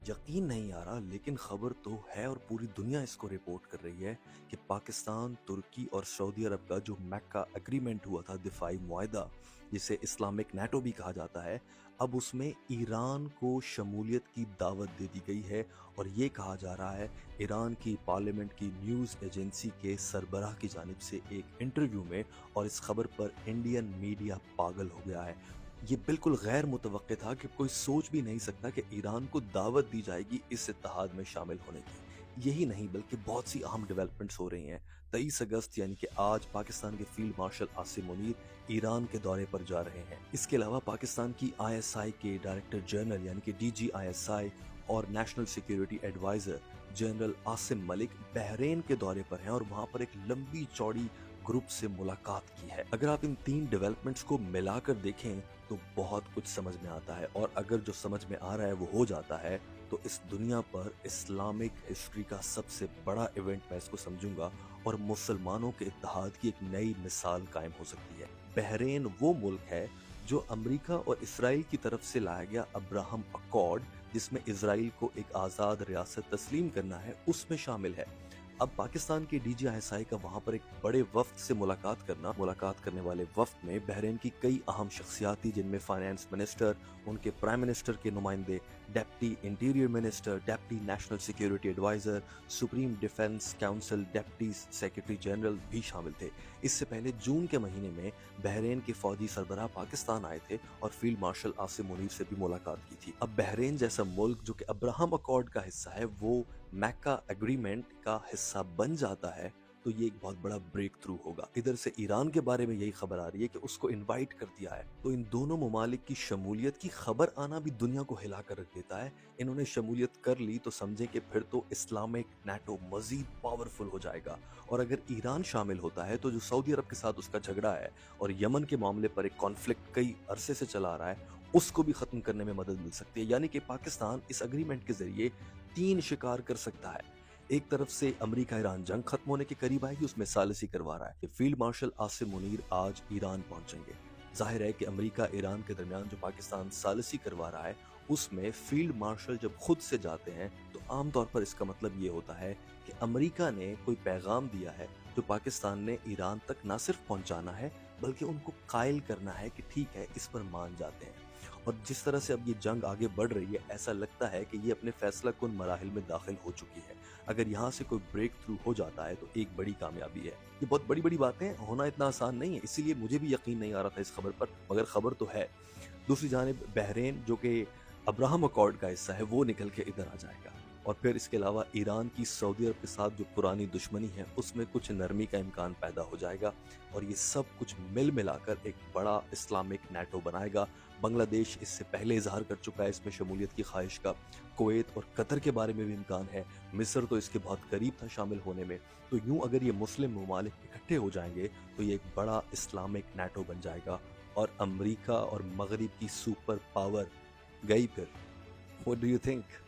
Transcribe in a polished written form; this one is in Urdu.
یقین نہیں آ رہا لیکن خبر تو ہے اور پوری دنیا اس کو رپورٹ کر رہی ہے کہ پاکستان، ترکی اور سعودی عرب کا جو میکا اگریمنٹ ہوا تھا، دفاعی معاہدہ جسے اسلامک نیٹو بھی کہا جاتا ہے، اب اس میں ایران کو شمولیت کی دعوت دے دی گئی ہے۔ اور یہ کہا جا رہا ہے ایران کی پارلیمنٹ کی نیوز ایجنسی کے سربراہ کی جانب سے ایک انٹرویو میں، اور اس خبر پر انڈین میڈیا پاگل ہو گیا ہے۔ یہ بالکل غیر متوقع تھا کہ کوئی سوچ بھی نہیں سکتا کہ ایران کو دعوت دی جائے گی اس اتحاد میں شامل ہونے کی۔ یہی نہیں بلکہ بہت سی اہم ڈیولپمنٹس ہو رہی ہیں۔ 23 اگست یعنی کہ آج پاکستان کے فیلڈ مارشل عاصم منیر ایران کے دورے پر جا رہے ہیں۔ اس کے علاوہ پاکستان کی ISI کے ڈائریکٹر جنرل یعنی کہ DG ISI اور national security adviser general Asim Malik Bahrain کے دورے پر ہیں اور وہاں پر ایک لمبی چوڑی گروپ سے ملاقات کی ہے۔ اگر آپ ان تین ڈیولپمنٹس کو ملا کر دیکھیں تو بہت کچھ سمجھ میں آتا ہے، اور اگر جو سمجھ میں آ رہا ہے وہ ہو جاتا ہے تو اس دنیا پر اسلامک ہسٹری کا سب سے بڑا ایونٹ میں اس کو سمجھوں گا، اور مسلمانوں کے اتحاد کی ایک نئی مثال قائم ہو سکتی ہے۔ بحرین وہ ملک ہے جو امریکہ اور اسرائیل کی طرف سے لایا گیا ابراہم اکارڈ، جس میں اسرائیل کو ایک آزاد ریاست تسلیم کرنا ہے، اس میں شامل ہے۔ اب پاکستان کے DG ISI کا وہاں پر ایک بڑے وفد سے ملاقات کرنے والے وفد میں بحرین کی کئی اہم شخصیات تھی، جن میں فائنانس منسٹر، ان کے پرائم منسٹر کے نمائندے، deputy interior minister, deputy national security adviser, supreme defence council deputy secretary general بھی شامل تھے۔ اس سے پہلے جون کے مہینے میں بحرین کے فوجی سربراہ پاکستان آئے تھے اور فیلڈ مارشل عاصم منیر سے بھی ملاقات کی تھی۔ اب بحرین جیسا ملک جو کہ ابراہم اکارڈ کا حصہ ہے، وہ میکا ایگریمنٹ کا حصہ بن جاتا ہے تو یہ ایک بہت بڑا بریک تھرو ہوگا۔ ادھر سے ایران کے بارے میں یہی خبر آ رہی ہے کہ اس کو انوائٹ کر دیا ہے، تو ان دونوں ممالک کی شمولیت کی خبر آنا بھی دنیا کو ہلا کر رکھ دیتا ہے۔ انہوں نے شمولیت کر لی تو سمجھیں کہ پھر تو اسلامک نیٹو مزید پاورفل ہو جائے گا، اور اگر ایران شامل ہوتا ہے تو جو سعودی عرب کے ساتھ اس کا جھگڑا ہے اور یمن کے معاملے پر ایک کانفلکٹ کئی عرصے سے چلا آ رہا ہے، اس کو بھی ختم کرنے میں مدد مل سکتی ہے۔ یعنی کہ پاکستان اس اگریمنٹ کے ذریعے تین شکار کر سکتا ہے۔ ایک طرف سے امریکہ ایران جنگ ختم ہونے کے قریب آئے گی، اس میں ثالثی کروا رہا ہے۔ فیلڈ مارشل عاصم منیر آج ایران پہنچیں گے۔ ظاہر ہے کہ امریکہ ایران کے درمیان جو پاکستان ثالثی کروا رہا ہے، اس میں فیلڈ مارشل جب خود سے جاتے ہیں تو عام طور پر اس کا مطلب یہ ہوتا ہے کہ امریکہ نے کوئی پیغام دیا ہے جو پاکستان نے ایران تک نہ صرف پہنچانا ہے بلکہ ان کو قائل کرنا ہے کہ ٹھیک ہے، اس پر مان جاتے ہیں۔ اور جس طرح سے اب یہ جنگ آگے بڑھ رہی ہے، ایسا لگتا ہے کہ یہ اپنے فیصلہ کن مراحل میں داخل ہو چکی ہے۔ اگر یہاں سے کوئی بریک تھرو ہو جاتا ہے تو ایک بڑی کامیابی ہے۔ یہ بہت بڑی بڑی باتیں ہونا اتنا آسان نہیں ہے، اسی لیے مجھے بھی یقین نہیں آ رہا تھا اس خبر پر، مگر خبر تو ہے۔ دوسری جانب بحرین جو کہ ابراہم اکارڈ کا حصہ ہے، وہ نکل کے ادھر آ جائے گا، اور پھر اس کے علاوہ ایران کی سعودی عرب کے ساتھ جو پرانی دشمنی ہے اس میں کچھ نرمی کا امکان پیدا ہو جائے گا، اور یہ سب کچھ ملا کر ایک بڑا اسلامک نیٹو بنائے گا۔ بنگلہ دیش اس سے پہلے اظہار کر چکا ہے اس میں شمولیت کی خواہش کا، کویت اور قطر کے بارے میں بھی امکان ہے، مصر تو اس کے بہت قریب تھا شامل ہونے میں۔ تو یوں اگر یہ مسلم ممالک اکٹھے ہو جائیں گے تو یہ ایک بڑا اسلامک نیٹو بن جائے گا، اور امریکہ اور مغرب کی سپر پاور گئی پھر۔ What do you think?